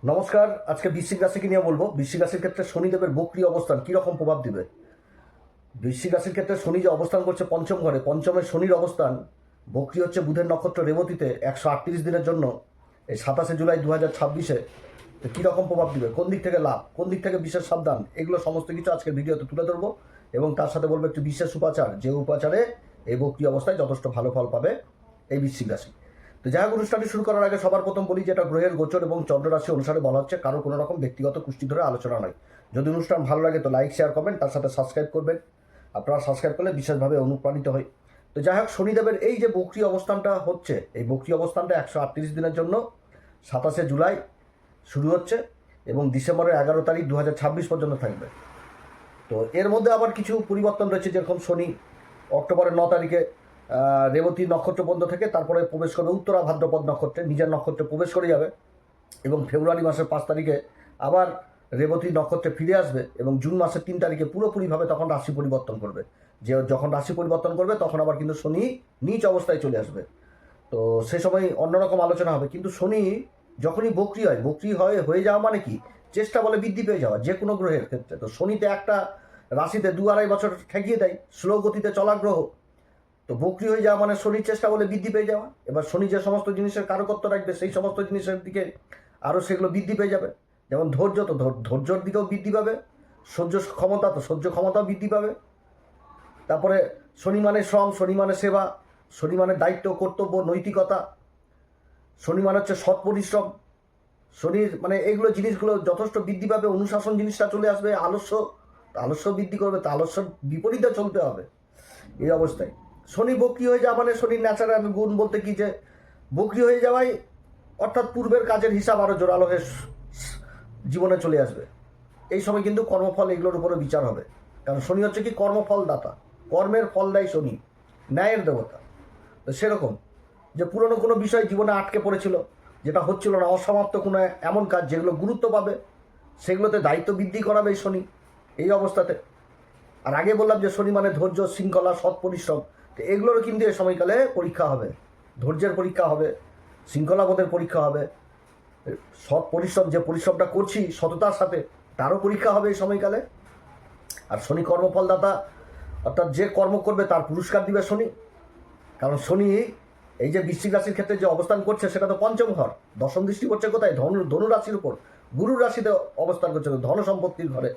নমস্কার। আজকে বৃশ্চিক রাশিকে নিয়ে বলবো। বৃশ্চিক রাশির ক্ষেত্রে শনিদেবের বক্রী অবস্থান কীরকম প্রভাব দিবে। বৃশ্চিক রাশির ক্ষেত্রে শনি যে অবস্থান করছে পঞ্চম ঘরে, পঞ্চমের শনির অবস্থান বক্রী হচ্ছে বুধের নক্ষত্র রেবতীতে 138 দিনের জন্য এই 27 জুলাই 2026-এ কীরকম প্রভাব দিবে, কোন দিক থেকে লাভ, কোন দিক থেকে বিশেষ সাবধান, এগুলো সমস্ত কিছু আজকের ভিডিওতে তুলে ধরবো। এবং তার সাথে বলবো একটি বিশেষ উপাচার, যে উপাচারে এই বক্রী অবস্থায় যথেষ্ট ভালো ফল পাবে এই বৃশ্চিক রাশি। তো যাই হোক, অনুষ্ঠানটি শুরু করার আগে সবার প্রথম বলি যে এটা গ্রহের গোচর এবং চন্দ্ররাশি অনুসারে বলা হচ্ছে, কারো কোনো রকম ব্যক্তিগত কুষ্টি ধরে আলোচনা নয়। যদি অনুষ্ঠান ভালো লাগে তো লাইক, শেয়ার, কমেন্ট, তার সাথে সাবস্ক্রাইব করবেন। আপনারা সাবস্ক্রাইব করলে বিশেষভাবে অনুপ্রাণিত হয়। তো যাই হোক, শনিদেবের এই যে বক্রী অবস্থানটা হচ্ছে, এই বক্রী অবস্থানটা 138 দিনের জন্য 27 জুলাই শুরু হচ্ছে এবং ডিসেম্বরের 11 তারিখ 2026 পর্যন্ত থাকবে। তো এর মধ্যে আবার কিছু পরিবর্তন রয়েছে, যেরকম শনি অক্টোবরের 9 তারিখে রেবতী নক্ষত্র বন্ধ থেকে তারপরে প্রবেশ করবে উত্তরা ভাদ্রপদ নক্ষত্রে, নিজের নক্ষত্রে প্রবেশ করে যাবে এবং ফেব্রুয়ারি মাসের 5 তারিখে আবার রেবতী নক্ষত্রে ফিরে আসবে এবং জুন মাসের 3 তারিখে পুরোপুরিভাবে তখন রাশি পরিবর্তন করবে। যে যখন রাশি পরিবর্তন করবে তখন আবার কিন্তু শনি নিচ অবস্থায় চলে আসবে। তো সে সময় অন্যরকম আলোচনা হবে। কিন্তু শনি যখনই বক্রী হয়ে যাওয়া মানে কি, চেষ্টা বলে বৃদ্ধি পেয়ে যাওয়া, যে কোনো গ্রহের ক্ষেত্রে। তো শনিতে একটা রাশিতে 2-2.5 বছর ঠেকিয়ে দেয়, স্লো গতিতে চলা গ্রহ। তো বক্রী হয়ে যাওয়া মানে শনির চেষ্টা বলে বৃদ্ধি পেয়ে যাওয়া। এবার শনি যে সমস্ত জিনিসের কারকত্ব রাখবে সেই সমস্ত জিনিসের দিকে আরও সেগুলো বৃদ্ধি পেয়ে যাবে। যেমন ধৈর্য, তো ধৈর্যর দিকেও বৃদ্ধি পাবে। সহ্য ক্ষমতাও বৃদ্ধি পাবে। তারপরে শনি মানে শ্রম, শনি মানে সেবা, শনি মানে দায়িত্ব, কর্তব্য, নৈতিকতা, শনি মানে হচ্ছে সৎ পরিশ্রম। শনির মানে এইগুলো জিনিসগুলো যথেষ্ট বৃদ্ধি পাবে। অনুশাসন জিনিসটা চলে আসবে। আলস্য বৃদ্ধি করবে। তা আলস্যর বিপরীতে চলতে হবে এই অবস্থায়। শনি বক্রী হয়ে যাওয়া মানে শনির ন্যাচারাল গুণ বলতে কি, যে বক্রী হয়ে যাওয়াই অর্থাৎ পূর্বের কাজের হিসাব আরও জোরালো হয়ে জীবনে চলে আসবে। এই সময় কিন্তু কর্মফল এগুলোর উপরে বিচার হবে, কারণ শনি হচ্ছে কি কর্মফল দাতা, কর্মের ফল দেয় শনি, ন্যায়ের দেবতা। তো সেরকম যে পুরনো কোনো বিষয় জীবনে আটকে পড়েছিল, যেটা হচ্ছিল না, অসমাপ্ত কোনো এমন কাজ যেগুলো গুরুত্ব পাবে, সেগুলোতে দায়িত্ব বৃদ্ধি করাবে এই শনি এই অবস্থাতে। আর আগে বললাম যে শনি মানে ধৈর্য, শৃঙ্খলা, সৎ পরিশ্রম। তো এগুলোরও কিন্তু এই সময়কালে পরীক্ষা হবে। ধৈর্যের পরীক্ষা হবে, শৃঙ্খলাবোধের পরীক্ষা হবে, সৎ পরিশ্রম, যে পরিশ্রমটা করছি সততার সাথে, তারও পরীক্ষা হবে এই সময়কালে। আর শনি কর্মফলদাতা, অর্থাৎ যে কর্ম করবে তার পুরস্কার দিবে শনি। কারণ শনি এই যে বৃশ্চিক রাশির ক্ষেত্রে যে অবস্থান করছে সেটা তো পঞ্চম ঘর, দশম দৃষ্টি করছে কোথায়, ধনু রাশির উপর, গুরুর রাশিতে অবস্থান করছে, ধন সম্পত্তির ঘরে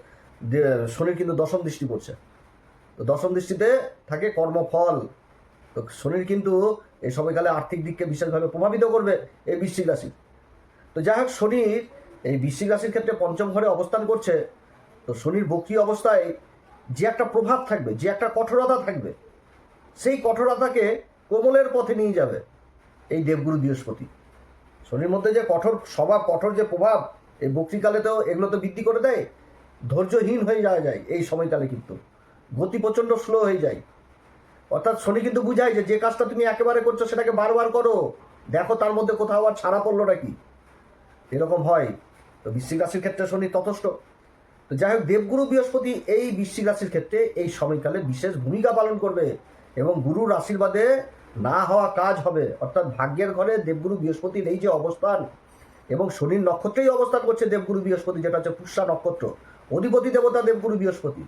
শনির কিন্তু দশম দৃষ্টি পড়ছে। তো দশম দৃষ্টিতে থাকে কর্মফল। তো শনির কিন্তু এই সময়কালে আর্থিক দিককে বিশেষভাবে প্রভাবিত করবে এই বৃশ্চিক রাশি। তো যাই হোক, শনির এই বৃশ্চিক রাশির ক্ষেত্রে পঞ্চম ঘরে অবস্থান করছে। তো শনির বক্রী অবস্থায় যে একটা প্রভাব থাকবে, যে একটা কঠোরতা থাকবে, সেই কঠোরতাকে কোমলের পথে নিয়ে যাবে এই দেবগুরু বৃহস্পতি। শনির মধ্যে যে কঠোর স্বভাব, কঠোর যে প্রভাব, এই বক্রীকালেতেও এগুলো তো বৃদ্ধি করে দেয়। ধৈর্যহীন হয়ে যাওয়া যায় এই সময়কালে, কিন্তু গতি প্রচণ্ড স্লো হয়ে যায়। অর্থাৎ শনি কিন্তু বুঝায় যে কাজটা তুমি একেবারে করছো সেটাকে বারবার করো, দেখো তার মধ্যে কোথাও আর ছাড়া পড়লো নাকি, এরকম হয়। তো বৃশ্চিক রাশির ক্ষেত্রে শনি তথস্থ। তো যাই হোক, দেবগুরু বৃহস্পতি এই বৃশ্চিক রাশির ক্ষেত্রে এই সময়কালে বিশেষ ভূমিকা পালন করবে এবং গুরুর আশীর্বাদে না হওয়া কাজ হবে। অর্থাৎ ভাগ্যের ঘরে দেবগুরু বৃহস্পতির এই যে অবস্থান, এবং শনির নক্ষত্রেই অবস্থান করছে দেবগুরু বৃহস্পতি, যেটা হচ্ছে পুষ্যা নক্ষত্র, অধিপতি দেবতা দেবগুরু বৃহস্পতি।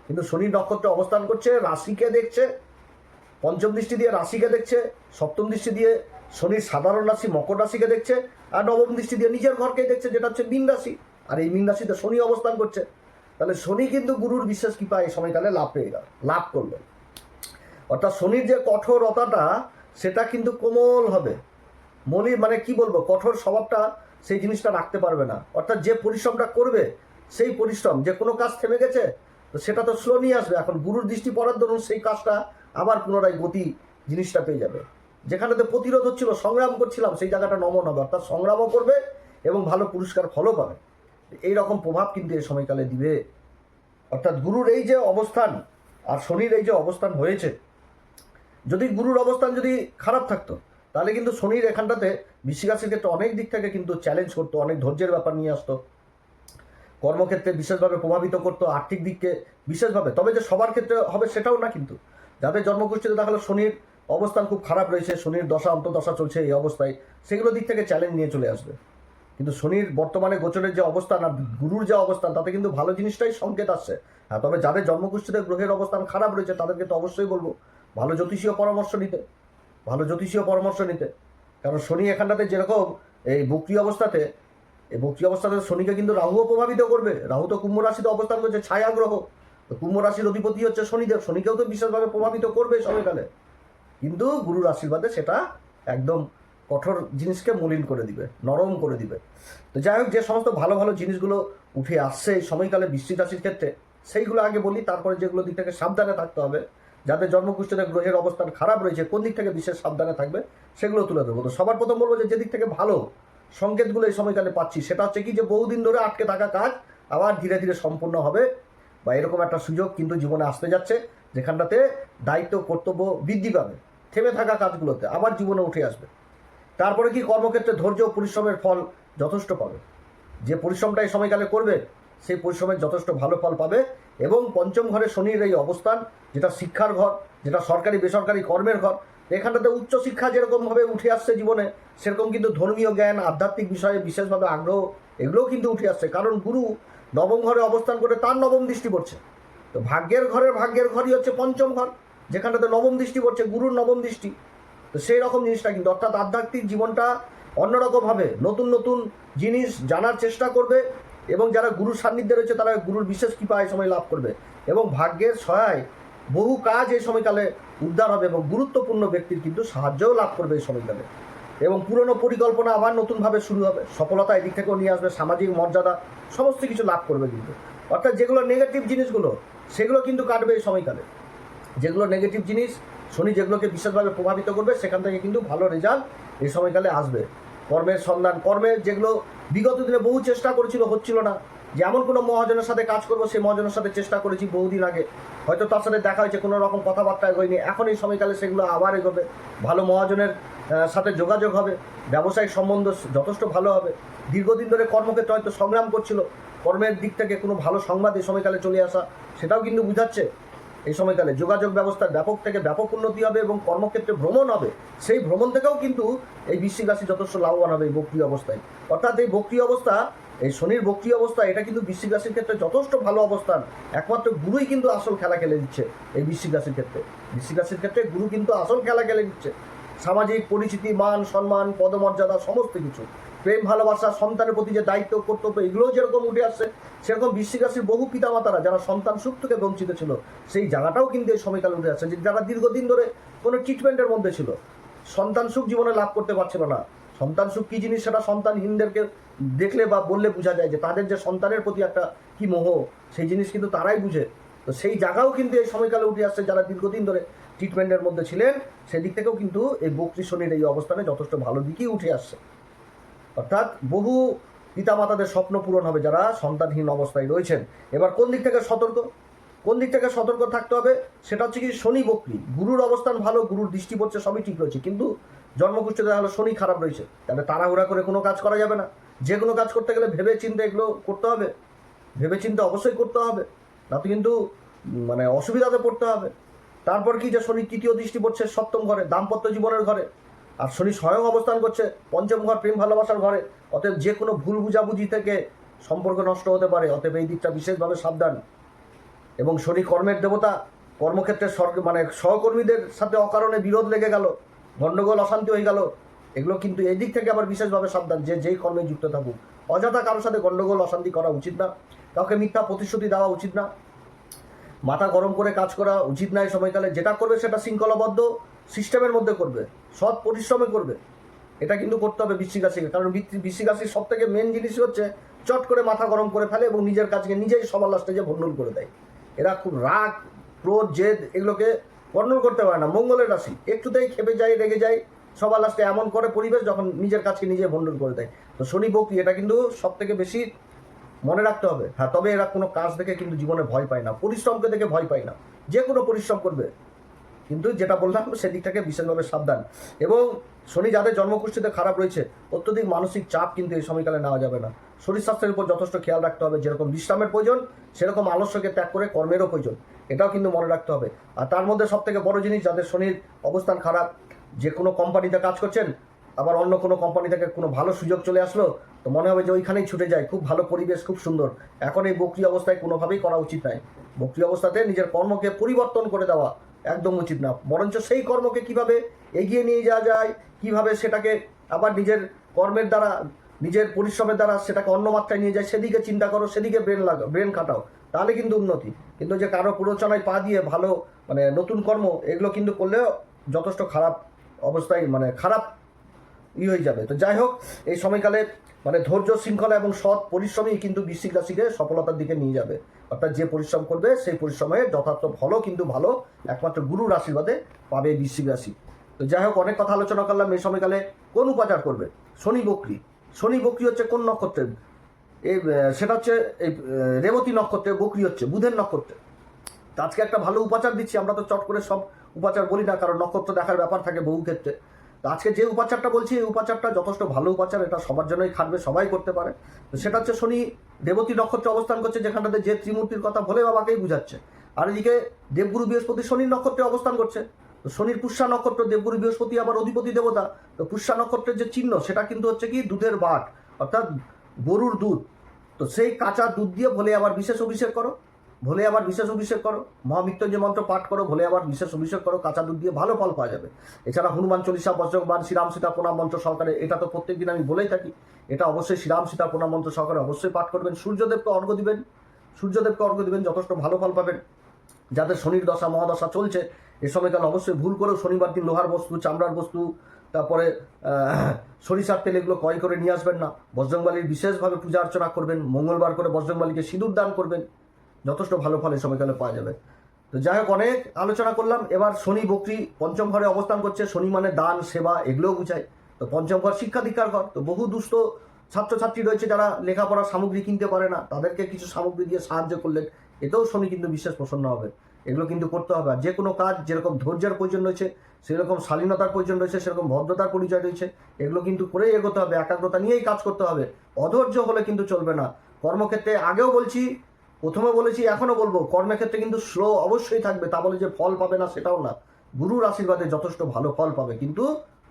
কিন্তু শনির নক্ষত্রে অবস্থান করছে, রাশিকে দেখছে, পঞ্চম দৃষ্টি দিয়ে রাশিকে দেখছে, সপ্তম দৃষ্টি দিয়ে শনির সাধারণ রাশি মকর রাশিকে দেখছে, আর নবম দৃষ্টি দিয়ে নিজের ঘরকে দেখছে, যেটা হচ্ছে মীন রাশি। আর এই মীন রাশিতে শনি অবস্থান করছে। তাহলে শনি কিন্তু গুরুর বিশেষ কৃপা এই সময়কালে লাভ করবে। অর্থাৎ শনির যে কঠোরতাটা সেটা কিন্তু কোমল হবে। মানে কি বলবো, কঠোর স্বভাবটা সেই জিনিসটা রাখতে পারবে না। অর্থাৎ যে পরিশ্রমটা করবে, সেই পরিশ্রম, যে কোনো কাজ থেমে গেছে তো সেটা তো স্লো নিয়ে আসবে, এখন গুরুর দৃষ্টি পড়ার দরুন সেই কাজটা আবার পুনরায় গতি জিনিসটা পেয়ে যাবে। যেখানে তো প্রতিরোধ হচ্ছিল, সংগ্রাম করছিলাম, সেই জায়গাটা নমন হবে। অর্থাৎ সংগ্রামও করবে এবং ভালো পুরস্কার ফলও পাবে। এই রকম প্রভাব কিন্তু এই সময়কালে দিবে। অর্থাৎ গুরুর এই যে অবস্থান আর শনির এই যে অবস্থান হয়েছে, যদি গুরুর অবস্থান যদি খারাপ থাকতো তাহলে কিন্তু শনির এখানটাতে বৃশ্চিক রাশির ক্ষেত্রে অনেক দিক থেকে কিন্তু চ্যালেঞ্জ করতো, অনেক ধৈর্যের ব্যাপার নিয়ে আসতো, কর্মক্ষেত্রে বিশেষভাবে প্রভাবিত করতো, আর্থিক দিককে বিশেষভাবে। তবে যে সবার ক্ষেত্রে হবে সেটাও না, কিন্তু যাদের জন্মকুষ্ঠিতে দেখালো শনির অবস্থান খুব খারাপ রয়েছে, শনির দশা অন্তর্দশা চলছে এই অবস্থায়, সেগুলো দিক থেকে চ্যালেঞ্জ নিয়ে চলে আসবে। কিন্তু শনির বর্তমানে গোচরের যে অবস্থান আর গুরুর যে অবস্থান, তাতে কিন্তু ভালো জিনিসটাই সংকেত আসছে। হ্যাঁ, তবে যাদের জন্মকুষ্ঠিতে গ্রহের অবস্থান খারাপ রয়েছে তাদেরকে তো অবশ্যই বলবো ভালো জ্যোতিষীয় পরামর্শ নিতে, কারণ শনি এখানটাতে যেরকম এই বক্রী অবস্থাতে, শনিকে কিন্তু রাহুও প্রভাবিত করবে। রাহু তো কুম্ভ রাশিতে অবস্থান করছে, ছায়া গ্রহ। তো কুম্ভ রাশির অধিপতি হচ্ছে শনিদেব, শনিকেও তো বিশেষভাবে প্রভাবিত করবে সময়কালে, কিন্তু গুরুর আশীর্বাদে সেটা একদম কঠোর জিনিসকে মলিন করে দিবে, নরম করে দিবে। তো যাই হোক, যে সমস্ত ভালো ভালো জিনিসগুলো উঠে আসছে এই সময়কালে বৃশ্চিক রাশির ক্ষেত্রে, সেইগুলো আগে বলি, তারপরে যেগুলো দিক থেকে সাবধানে থাকতে হবে, যাদের জন্মকুষ্ঠিতে গ্রহের অবস্থান খারাপ রয়েছে কোন দিক থেকে বিশেষ সাবধানে থাকবে সেগুলো তুলে দেবো। তো সবার প্রথম বলবো যে দিক থেকে ভালো সংকেতগুলো এই সময়কালে পাচ্ছি সেটা হচ্ছে কি, যে বহুদিন ধরে আটকে থাকা কাজ আবার ধীরে ধীরে সম্পূর্ণ হবে, বা এরকম একটা সুযোগ কিন্তু জীবনে আসতে যাচ্ছে, যেখানটাতে দায়িত্ব কর্তব্য বৃদ্ধি পাবে, থেমে থাকা কাজগুলোতে আবার জীবনে উঠে আসবে। তারপরে কি, কর্মক্ষেত্রে ধৈর্য ও পরিশ্রমের ফল যথেষ্ট পাবে। যে পরিশ্রমটা এই সময়কালে করবে সেই পরিশ্রমের যথেষ্ট ভালো ফল পাবে। এবং পঞ্চম ঘরে শনির এই অবস্থান, যেটা শিক্ষার ঘর, যেটা সরকারি বেসরকারি কর্মের ঘর, এখানটাতে উচ্চশিক্ষা যেরকমভাবে উঠে আসছে জীবনে, সেরকম কিন্তু ধর্মীয় জ্ঞান, আধ্যাত্মিক বিষয়ে বিশেষভাবে আগ্রহ, এগুলোও কিন্তু উঠে আসছে। কারণ গুরু নবম ঘরে অবস্থান করে তার নবম দৃষ্টি পড়ছে। তো ভাগ্যের ঘরই হচ্ছে পঞ্চম ঘর, যেখানটাতে নবম দৃষ্টি পড়ছে, গুরুর নবম দৃষ্টি। তো সেই রকম জিনিসটা কিন্তু, অর্থাৎ আধ্যাত্মিক জীবনটা অন্যরকমভাবে নতুন নতুন জিনিস জানার চেষ্টা করবে, এবং যারা গুরুর সান্নিধ্যে রয়েছে তারা গুরুর বিশেষ কৃপা এই সময় লাভ করবে, এবং ভাগ্যের সহায় বহু কাজ এই সময়কালে উদ্ধার হবে, এবং গুরুত্বপূর্ণ ব্যক্তির কিন্তু সাহায্যও লাভ করবে এই সময়কালে। এবং পুরনো পরিকল্পনা আবার নতুনভাবে শুরু হবে, সফলতা এদিক থেকেও নিয়ে আসবে, সামাজিক মর্যাদা সমস্ত কিছু লাভ করবে কিন্তু। অর্থাৎ যেগুলো নেগেটিভ জিনিসগুলো সেগুলো কিন্তু কাটবে এই সময়কালে। যেগুলো নেগেটিভ জিনিস, শনি যেগুলোকে বিশেষভাবে প্রভাবিত করবে, সেখান থেকে কিন্তু ভালো রেজাল্ট এই সময়কালে আসবে। কর্মের সন্ধান, কর্মের যেগুলো বিগত দিনে বহু চেষ্টা করেছিল, হচ্ছিল না, যে এমন কোনো মহাজনের সাথে কাজ করবো, সেই মহাজনের সাথে চেষ্টা করেছি বহুদিন আগে, হয়তো তার সাথে দেখা হয়েছে, কোনো রকম কথাবার্তা এগোয়নি, এখন এই সময়কালে সেগুলো আবার এগোবে, ভালো মহাজনের সাথে যোগাযোগ হবে, ব্যবসায়িক সম্বন্ধ যথেষ্ট ভালো হবে। দীর্ঘদিন ধরে কর্মক্ষেত্রে হয়তো সংগ্রাম করছিল, কর্মের দিক থেকে কোনো ভালো সংবাদ এই সময়কালে চলে আসা, সেটাও কিন্তু বোঝাচ্ছে। এই সময়কালে যোগাযোগ ব্যবস্থার ব্যাপক থেকে ব্যাপক উন্নতি হবে, এবং কর্মক্ষেত্রে ভ্রমণ হবে, সেই ভ্রমণ থেকেও কিন্তু এই বৃশ্চিক রাশি যথেষ্ট লাভবান হবে এই বক্রী অবস্থায়। অর্থাৎ এই বক্রী অবস্থা, এই শনির বক্রী অবস্থা, এটা কিন্তু বৃশ্চিক রাশির ক্ষেত্রে যথেষ্ট ভালো অবস্থান। একমাত্র গুরুই কিন্তু আসল খেলা খেলে দিচ্ছে এই বৃশ্চিক রাশির ক্ষেত্রে গুরু কিন্তু আসল খেলা খেলে দিচ্ছে। সামাজিক পরিচিতি, মান সম্মান, পদমর্যাদা সমস্ত কিছু, প্রেম ভালোবাসা, সন্তানের প্রতি যে দায়িত্ব কর্তব্য, এগুলোও যেরকম উঠে আসছে, সেরকম বৃশ্চিক রাশির বহু পিতামাতারা যারা সন্তান সুখ থেকে বঞ্চিত ছিল, সেই জায়গাটাও কিন্তু এই সময়কালে উঠে আসছে। যে যারা দীর্ঘদিন ধরে কোনো ট্রিটমেন্টের মধ্যে ছিল, সন্তান সুখ জীবনে লাভ করতে পারছিল না, সন্তান সুখ কী জিনিস সেটা সন্তানহীনদেরকে দেখলে বা বললে বোঝা যায়, যে তাদের যে সন্তানের প্রতি একটা কি মোহ, সেই জিনিস কিন্তু তারাই বুঝে। তো সেই জায়গাও কিন্তু এই সময়কালে উঠে আসছে, যারা দীর্ঘদিন ধরে ট্রিটমেন্টের মধ্যে ছিলেন, সেদিক থেকেও কিন্তু এই বক্রী শনির এই অবস্থানে যথেষ্ট ভালো দিকেই উঠে আসছে। অর্থাৎ বহু পিতামাতাদের স্বপ্ন পূরণ হবে যারা সন্তানহীন অবস্থায় রয়েছেন। এবার কোন দিক থেকে সতর্ক থাকতে হবে, সেটা হচ্ছে কি, শনি বক্রী, গুরুর অবস্থান ভালো, গুরুর দৃষ্টি পড়ছে, সবই ঠিক রয়েছে, কিন্তু জন্মকুষ্ঠিতে হলো শনি খারাপ রয়েছে, তাহলে তাড়াহুড়া করে কোনো কাজ করা যাবে না। যে কোনো কাজ করতে গেলে ভেবে চিন্তে এগুলো করতে হবে, অবশ্যই করতে হবে, না তো কিন্তু মানে অসুবিধাতে পড়তে হবে। তারপর কি, যে শনি তৃতীয় দৃষ্টি পড়ছে সপ্তম ঘরে, দাম্পত্য জীবনের ঘরে, আর শনি স্বয়ং অবস্থান করছে পঞ্চম ঘর, প্রেম ভালোবাসার ঘরে। অতএব যে কোনো ভুল বুঝাবুঝি থেকে সম্পর্ক নষ্ট হতে পারে, অতএব এই দিকটা বিশেষভাবে সাবধান। এবং শনি কর্মের দেবতা, কর্মক্ষেত্রে সহকর্মীদের সাথে অকারণে বিরোধ লেগে গেল, গণ্ডগোল অশান্তি হয়ে গেল, এগুলো কিন্তু এই দিক থেকে আবার বিশেষভাবে সাবধান, যে যেই কর্মে যুক্ত থাকুক, অযথা কারোর সাথে গণ্ডগোল অশান্তি করা উচিত না, কাউকে মিথ্যা প্রতিশ্রুতি দেওয়া উচিত না, মাথা গরম করে কাজ করা উচিত না। এই সময়কালে যেটা করবে সেটা শৃঙ্খলাবদ্ধ সিস্টেমের মধ্যে করবে, সৎ পরিশ্রমে করবে, এটা কিন্তু করতে হবে বৃশ্চিক রাশিকে। কারণ বৃশ্চিক রাশির সব থেকে মেন জিনিস হচ্ছে চট করে মাথা গরম করে ফেলে, এবং নিজের কাজকে নিজেই সবার লাস্টে যে ভণ্ডুল করে দেয়। এরা খুব রাগ, ক্রোধ, জেদ এগুলোকে কন্ট্রোল করতে পারে না। মঙ্গলের রাশি, একটুতেই খেপে যায়, রেগে যায়, সবার লাস্টে এমন করে পরিবেশ যখন নিজের কাজকে নিজে ভণ্ডুল করে দেয়। তো শনি বক্রী, এটা কিন্তু সব থেকে বেশি মনে রাখতে হবে। হ্যাঁ, তবে এরা কোনো কাজ দেখে কিন্তু জীবনে ভয় পায় না, পরিশ্রমকে দেখে ভয় পায় না, যে কোনো পরিশ্রম করবে, কিন্তু যেটা বললাম সেদিকটাকে বিশেষভাবে সাবধান। এবং শনি যাদের জন্মকুষ্ঠিতে খারাপ রয়েছে, অত্যধিক মানসিক চাপ কিন্তু এই সময়কালে নেওয়া যাবে না। শরীর স্বাস্থ্যের উপর যথেষ্ট খেয়াল রাখতে হবে, যেরকম বিশ্রামের প্রয়োজন সেরকম আলস্যকে ত্যাগ করে কর্মেরও প্রয়োজন, এটাও কিন্তু মনে রাখতে হবে। আর তার মধ্যে সব থেকে বড় জিনিস, যাদের শনির অবস্থান খারাপ, যে কোনো কোম্পানিতে কাজ করছেন, আবার অন্য কোনো কোম্পানি থেকে কোনো ভালো সুযোগ চলে আসলো, তো মনে হবে যে ওইখানেই ছুটে যায়, খুব ভালো পরিবেশ, খুব সুন্দর। এখন এই বকরি অবস্থায় কোনোভাবেই করা উচিত নয়। বকরি অবস্থাতে নিজের কর্মকে পরিবর্তন করে দেওয়া একদম উচিত না, বরঞ্চ সেই কর্মকে কিভাবে এগিয়ে নিয়ে যাওয়া যায়, কিভাবে সেটাকে আবার নিজের কর্মের দ্বারা, নিজের পরিশ্রমের দ্বারা সেটাকে অন্য মাত্রায় নিয়ে যায়, সেদিকে চিন্তা করো, সেদিকে ব্রেন খাটাও, তাহলে কিন্তু উন্নতি। কিন্তু যে কারো প্ররোচনায় পা দিয়ে ভালো মানে নতুন কর্ম, এগুলো কিন্তু করলেও যথেষ্ট খারাপ অবস্থায়, মানে খারাপ হয়ে যাবে। তো যাই হোক, এই সময়কালে মানে ধৈর্য, শৃঙ্খলা এবং সৎ পরিশ্রমই কিন্তু বৃশ্চিক রাশিকে সফলতার দিকে নিয়ে যাবে। অর্থাৎ যে পরিশ্রম করবে সেই পরিশ্রমের যথার্থ ফলও কিন্তু ভালো একমাত্র গুরুর আশীর্বাদে পাবে বৃশ্চিক রাশি। তো যাই হোক, অনেক কথা আলোচনা করলাম। এই সময়কালে কোন উপাচার করবে? শনি বকরি। শনি বকরি হচ্ছে কোন নক্ষত্রের? এই সেটা হচ্ছে এই রেবতী নক্ষত্রে, বকরি হচ্ছে বুধের নক্ষত্রে। তো আজকে একটা ভালো উপাচার দিচ্ছি। আমরা তো চট করে সব উপাচার বলি না, কারণ নক্ষত্র দেখার ব্যাপার থাকে বহু ক্ষেত্রে। তো আজকে যে উপাচারটা বলছি, এই উপাচারটা যথেষ্ট ভালো উপাচার, এটা সবার জন্যই খাটবে, সবাই করতে পারে। তো সেটা হচ্ছে শনি দেবতী নক্ষত্রে অবস্থান করছে, যেখানটাতে যে ত্রিমূর্তির কথা ভোলে বাবাকেই বুঝাচ্ছে। আর এদিকে দেবগুরু বৃহস্পতি শনির নক্ষত্রে অবস্থান করছে। তো শনির পুষ্যা নক্ষত্র, দেবগুরু বৃহস্পতি আবার অধিপতি দেবতা। তো পুষ্যা নক্ষত্রের যে চিহ্ন, সেটা কিন্তু হচ্ছে কি দুধের বাট, অর্থাৎ গরুর দুধ। তো সেই কাঁচা দুধ দিয়ে ভোলে আবার বিশেষ অভিষেক করো, ভোলে আবার বিশেষ অভিষেক করো, মহামৃত্যুঞ্জয় মন্ত্র পাঠ করো, ভোলে আবার বিশেষ অভিষেক করো, কাঁচা দুধ দিয়ে ভালো ফল পাওয়া যাবে। এছাড়া হনুমান চল্লিশা, বজ্রবাণ, শ্রীরাম সীতা প্রণাম মন্ত্র সহকারে, এটা তো প্রত্যেকদিন আমি বলেই থাকি, এটা অবশ্যই শ্রীরাম সীতা প্রণাম মন্ত্র সহকারে অবশ্যই পাঠ করবেন। সূর্যদেবকে অর্ঘ্য দিবেন, সূর্যদেবকে অর্ঘ্য দিবেন, যথেষ্ট ভালো ফল পাবেন। যাদের শনির দশা মহাদশা চলছে, এ সময়কাল অবশ্যই ভুল করেও শনিবার দিন লোহার বস্তু, চামড়ার বস্তু, তারপরে সরিষার তেল এগুলো ক্রয় করে নিয়ে আসবেন না। বজরংবলীর বিশেষভাবে পূজা অর্চনা করবেন, মঙ্গলবার করে বজরংবলীকে সিঁদুর দান করবেন, যথেষ্ট ভালো ফল এই সময়কালে পাওয়া যাবে। তো যাই হোক, অনেক আলোচনা করলাম। এবার শনি বকরি পঞ্চম ঘরে অবস্থান করছে। শনি মানে দান, সেবা, এগুলোও বুঝায়। তো পঞ্চম ঘর শিক্ষা দীক্ষার ঘর। তো বহু দুস্থ ছাত্রছাত্রী রয়েছে যারা লেখাপড়ার সামগ্রী কিনতে পারে না, তাদেরকে কিছু সামগ্রী দিয়ে সাহায্য করলেন, এতেও শনি কিন্তু বিশেষ প্রসন্ন হবে। এগুলো কিন্তু করতে হবে। আর যে কোনো কাজ যেরকম ধৈর্যের প্রয়োজন রয়েছে, সেরকম শালীনতার প্রয়োজন রয়েছে, সেরকম ভদ্রতার পরিচয় রয়েছে, এগুলো কিন্তু করেই এগোতে হবে, একাগ্রতা নিয়েই কাজ করতে হবে। অধৈর্য হলে কিন্তু চলবে না। কর্মক্ষেত্রে আগেও বলছি, প্রথমে বলেছি, এখনো বলবো, কর্মক্ষেত্রে কিন্তু স্লো অবশ্যই থাকবে। তা বলে যে ফল পাবে না সেটাও না, গুরুর আশীর্বাদে যথেষ্ট ভালো ফল পাবে, কিন্তু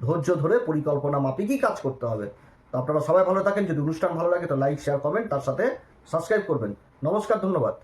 ধৈর্য ধরে পরিকল্পনা মাফিকই কাজ করতে হবে। তো আপনারা সবাই ভালো থাকেন। যদি অনুষ্ঠান ভালো লাগে তো লাইক, শেয়ার, কমেন্ট, তার সাথে সাবস্ক্রাইব করবেন। নমস্কার, ধন্যবাদ।